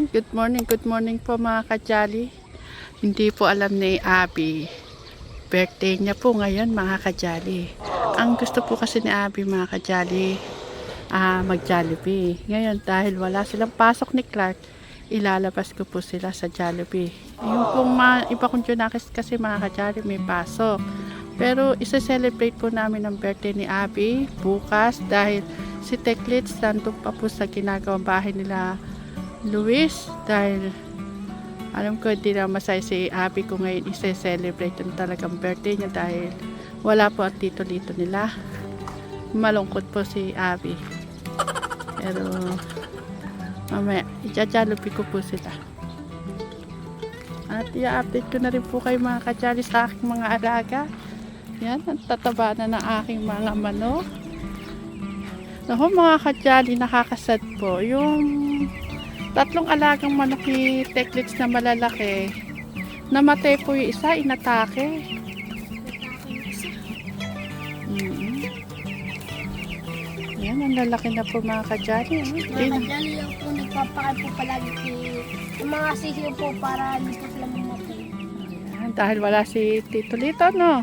Good morning po mga kajali. Hindi po alam ni Abby. Birthday niya po ngayon mga kajali. Ang gusto po kasi ni Abby mga kajali, mag-Jollibee. Ngayon dahil wala silang pasok ni Clark, ilalabas ko po sila sa Jollibee. Yung pong iba kong Junakis kasi mga kajali may pasok. Pero isa-celebrate po namin ang birthday ni Abby bukas dahil si Teklits nandun pa po sa ginagawang bahay nila Luis, dahil alam ko hindi na masaya si Abby ko ngayon isa-celebrate yung talagang birthday niya dahil wala po ang tito-lito nila. Malungkot po si Abby. Pero mamaya i-Jollibee ko po sila. At i-update ko na rin po kayo mga kajali sa aking mga alaga. Yan, ang tataba na ng aking mga manok. Naku mga kajali, nakakasad po. Yung tatlong alagang manok ni Teklits na malalaki, namatay po yung isa, inatake. Yan, ang lalaki na po mga kajali. Mga kajali lang po nagpapakay po palagi yung mga sisiyo po para hindi po sila mamatay. Yan, dahil wala si Tito Lito, no?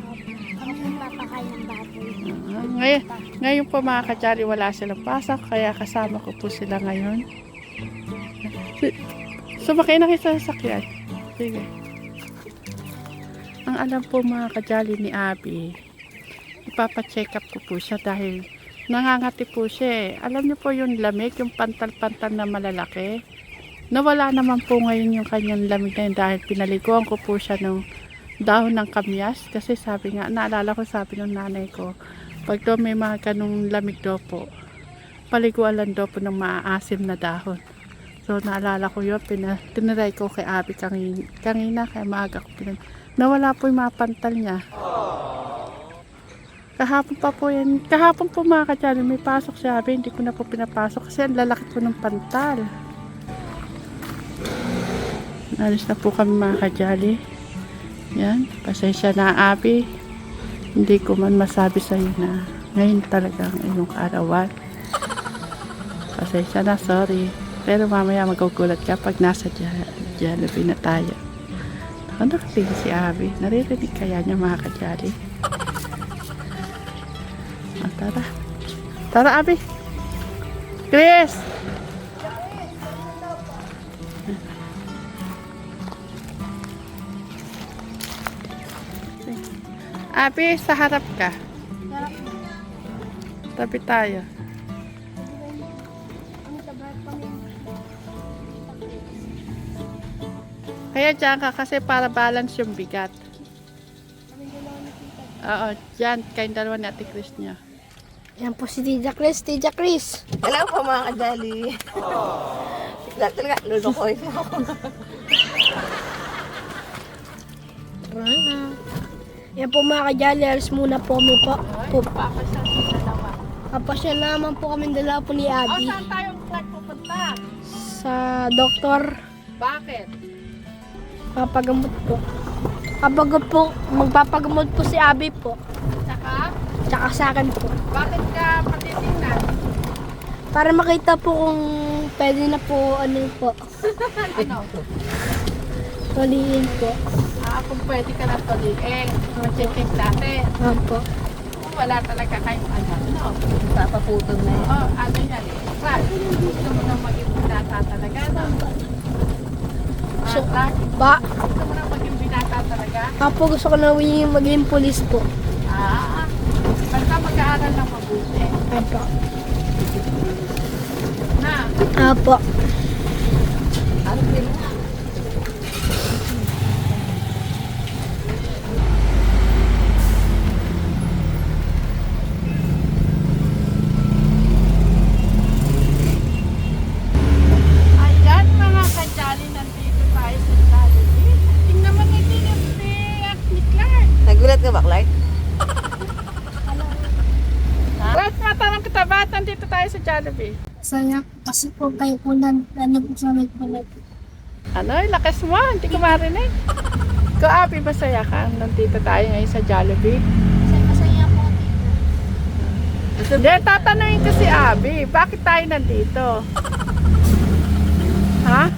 Kami nagpapakay ng baboy. Ngayon po mga kajali, wala silang pasok, kaya kasama ko po sila ngayon. Sumakay na kayo sa sasakyan. Sige. Ang alam po mga kajali ni Abby, ipapacheck up ko po siya dahil nangangati po siya eh. Alam niyo po yung lamig, yung pantal-pantal na malalaki. Nawala naman po ngayon yung kanyang lamig na yun dahil pinaliguan ko po siya ng dahon ng kamyas. Kasi sabi nga, naalala ko sabi ng nanay ko, pag daw may mga ganong lamig daw po, paliguan lang daw po ng maaasim na dahon. So naalala ko yun, tiniray ko kay Abby kanina, kaya maaga ko nawala po yung mga pantal niya. Kahapon pa po yan, kahapon po mga kajali, may pasok si Abby, hindi ko na po pinapasok kasi ang lalaki po ng pantal. Alis na po kami mga kajali. Yan, pasensya na Abby. Hindi ko man masabi sa iyo na ngayon talagang iyong kaarawan. Pasensya na, sorry. Pero mamaya magugulat ka pag nasa Jollibee na tayo. Nakatingin si Abby. Naririnig kaya niya mga kajali. Tara. Tara Abby. Chris! Abby, sa harap ka. Tabi tayo. Kaya dyan ka kasi para balance yung bigat. Oo, dyan. Kayong dalawa ni Ate Chris niya. Yan po si Tija Chris. Tija Chris. Hello po mga kajali. Talaga, lulukoy mo ako. Yan po mga kajali. Alis muna po kami po. Papasyal naman po kami dalawa po ni Abby. Saan tayong Clark pupunta? Sa doktor. Bakit? Papagamot po. Kapag po, magpapagamot po si Abby po. Saka, Tsaka sa akin po. bakit ka patitingnan? Para makita po kung pwede na po ano po. Ano? Tuliin po. Kung pwede ka na tuliin. Check natin. Opo. Kung wala talaga kayong anak, no? Papaputol na yun. Oo, ano yan eh. Clark, gusto mo nang maging binata talaga, no? So, Clark, Ba? gusto mo nang maging binata talaga? Apo gusto ko na maging pulis po. Basta mag-aaral ng mabuti. Apo. Na, Apo. Ano din? ayan mga kajali, nandito tayo sa Jollibee. Tingnan mo na din yung ni Clark. Nagulat ka ba, Clark? Clark, matanong kita, ba't nandito tayo sa Jollibee? Saya kasi po kayo po ano po sa may palag. Ano, lakas mo, hindi ko marinig. Ikaw, Abby, masaya ka? Nandito tayo ngayon sa Jollibee. Masaya po. Hindi, tatanungin ko si Abby, bakit tayo nandito? Ha?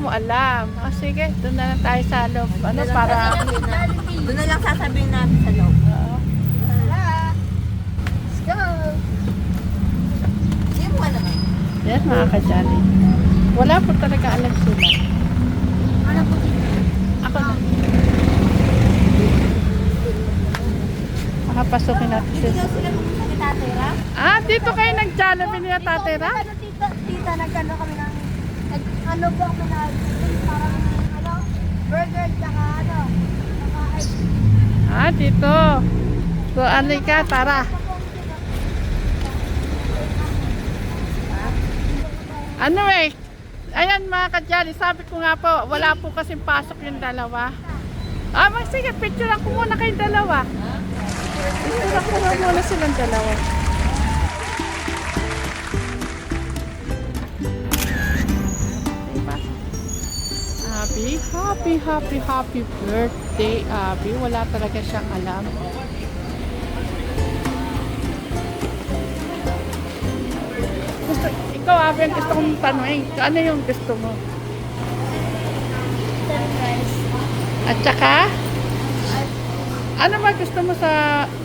mo alam. O sige, doon na lang tayo sa loob. Ano, para... Doon na lang sasabihin natin sa loob. Let's go! Hindi mo naman. Yan, mga ka-Jolly. Wala po talaga alam sila. Ano po dito? Ako na. Makapasukin natin Dito siya. daw sila pumunta ni Tatay Ra. Ah, dito kayo nag-Jollibee niya, Tate Ra? Ano, tita, nagkano kami ng... Ano po ako na... Parang, ano, burger, tsaka ano, tsaka ice cream. Ah, dito. So, alika, tara. Ano eh? Ayan mga ka-Jolly, sabi ko nga po, wala po kasing pasok yung dalawa. Ah, sige, picturean ko muna kayong dalawa. Picturean ko nga muna silang dalawa. Diba? Happy birthday, Abby. Wala talaga siyang alam. Ikaw, Abby, ang gusto kong tanongin. Ano yung gusto mo? Surprise. At saka, ano ba gusto mo sa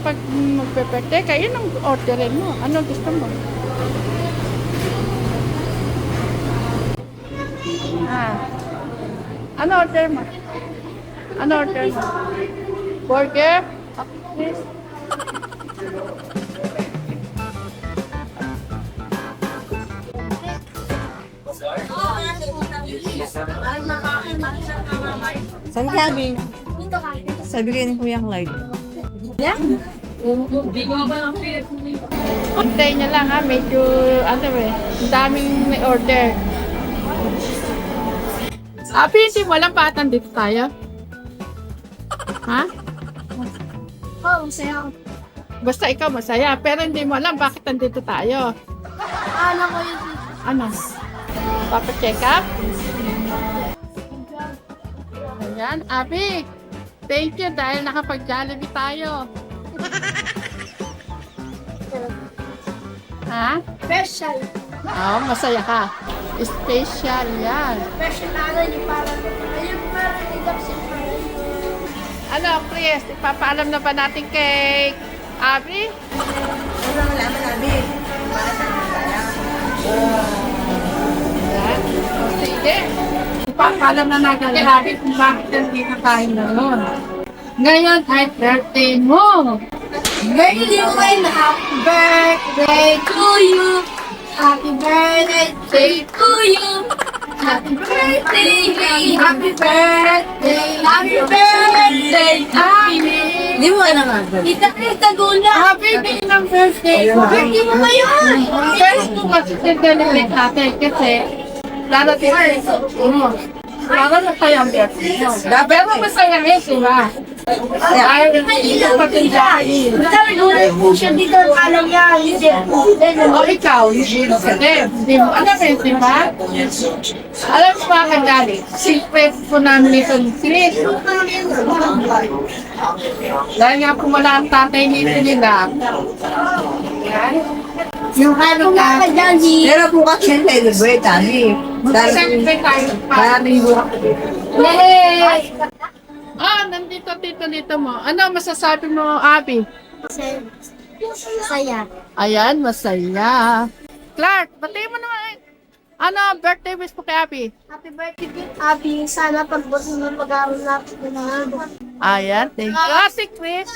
pag magpe-birthday? Kayo nang orderin mo. Ano gusto mo? Ah. Ano order mo? Ano order mo? Burger? Please. Saan sabi? Dito ka. Sabi kayo ni Kuya Clyde. Antay niya lang ha. Medyo, ano eh, ang daming may order. Abi, hindi mo alam ba't nandito tayo? Ha? Oh, masaya ako. Basta ikaw masaya, pero hindi mo alam bakit nandito tayo. Ano ko yun? Ano? Papa-check up? Ayan, Abi. Thank you dahil nakapag-Jollibee tayo. Ha? Special. Oo, masaya ka. Special yan. Special na ano yung parang, ayun parang deduction parang. Ano, Chris, ipapaalam na ba natin kay Abi? Wala malaman namin. Yan. O, sige. Ipapaalam na natin kay Abi kung bakit nandito tayo ngayon. Ngayon ay birthday mo. Birthday mo and happy birthday to you. Happy birthday to you. Happy birthday, happy birthday, happy birthday, happy. Hindi mo alam nga. Kita gula. Happy day ng birthday mo. Birthday mo ngayon. Pero kung kasi sinagalit natin kasi darating Laro na tayo ang birthday mo. Pero masaya rin, diba? Ayaw hindi patindahin. Sabi ko na po siya dito, alam niya, hindi po. O ikaw, hindi ka din. Di mo alam eh, diba? Alam mo ba ka dali? Secret po namin ito ni Chris. Dahil nga kung wala ang tatay nito nila. Yan. Yung ano ka. Pero bukas yan, celebrate, Abi. Siyempre tayo. Maraming bukas. Yay! Ah, nandito dito mo. Ano masasabi mo, Abi? Saya. Ayan, masaya. Clark, batiin mo naman. Ano, birthday wish mo kay Abi? Happy birthday, Abby. Sana pagbuti mo pag-aaral natin na Ayan, thank you. Ah, si Chris.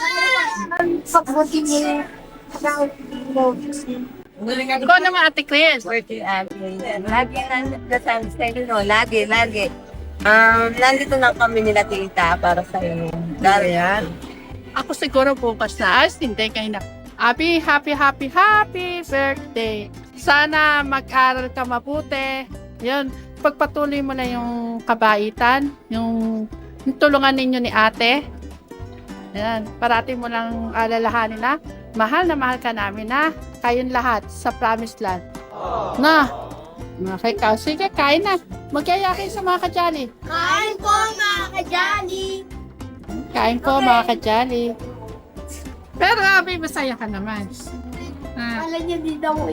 pagbuti mo pag-aaral mo. Ikaw naman, Ate Chris. Birthday, Abi. Lagi nandasal sa inyo, lagi. Nandito lang kami nila tita para sa inyo. Ayan. Ako siguro bukas na. Hindi kayo na. Abi, happy birthday. Sana mag-aral ka mabuti. Yun, pagpatuloy mo na yung kabaitan, yung tulungan ninyo ni ate. Ayan, parati mo lang alalahanin na, mahal na mahal ka namin na, kayong lahat sa Promised Land. Na, okay ka. Sige, kain na. Magyaya kayo sa mga ka-Jolly. Kain po mga ka-Jolly. Kain po mga ka-Jolly. Pero Abi, masaya ka naman. Ah, Akala niya di daw mo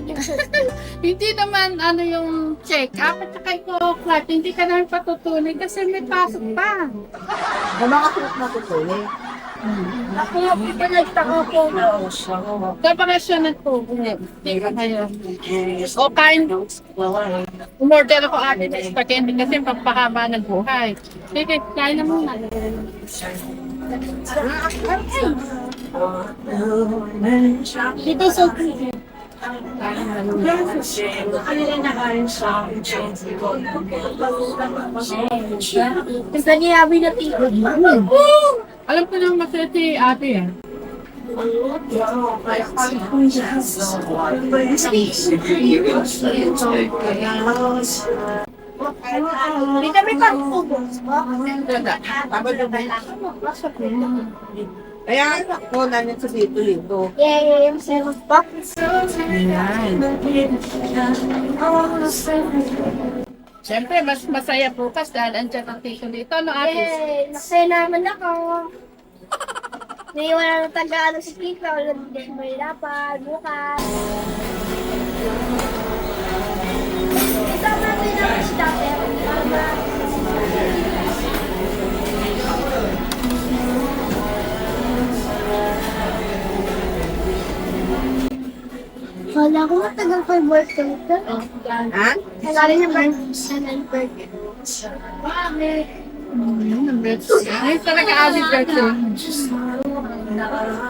Hindi naman ano yung check up at saka ikaw, Clark, hindi ka namin patutuloy kasi may pasok pa. Nakakasunod na tutuloy. Ako, pinagtaka ko. Kapakasyonan po. Hindi ka kayo. O kain. Umorder ako atin ng spaghetti kasi pampahaba ng buhay. Sige, kain na muna. Dito sa Gusto niya habi na tingin. Alam ko naman masaya si ate eh. Hindi kami pag-ubos. Kaya ako namin sa dito. Yay, yung selos box. Siyempre, mas masaya bukas dahil andyan ang tito dito, no ate? Yay, nasaya naman ako. Naiwan na taga-ano si Kika, wala din may dapat, bukas. Isama natin natin si Tate. Wala ko matagal ko yung birthday ito. Ha? Kailangan niya birthday. Bakit? Ay, talaga ate birthday.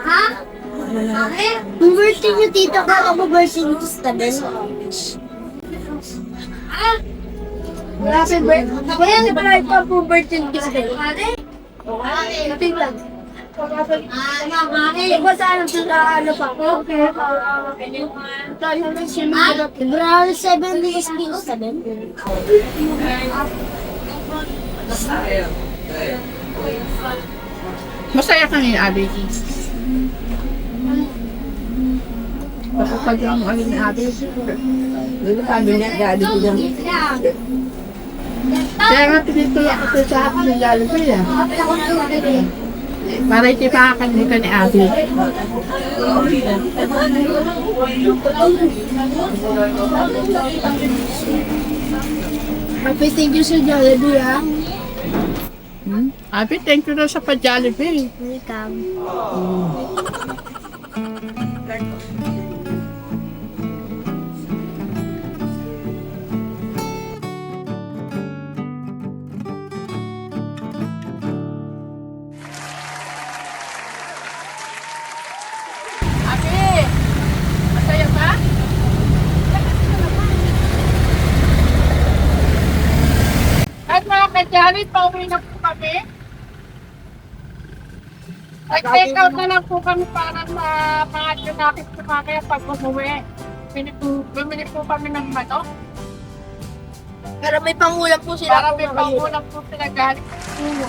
Ha? Bakit? Yung birthday niyo tito ka, ako birthday niyo sa tabi. Ah? Wala sa birthday. Kaya hindi ba lang ito po birthday niyo sa tabi? Kapit lang. Iba sa ano sa ano pa? Okay. Brown 7 days din sa tabi. Masaya kami, Abby. Kapag ang ano ni Abby, Dito sabi niya, gado ko dyan. kaya nga tinitulak ako sa akin ng Jollibee eh. Para hindi makakalimutan ni Abby. Happy thank you sa Jollibee ha. Abby, thank you na sa pa-Jollibee. Welcome. Abby, masaya ba? At mga ka-Jollibee, pauwi na po kami. Nag-take out na lang po kami para ma-pangatyo natin sa mamaya pag umuwi. Bumili po kami ng manok. Pero may pangulam po sila. Para may pangulang po sila galing sa puno.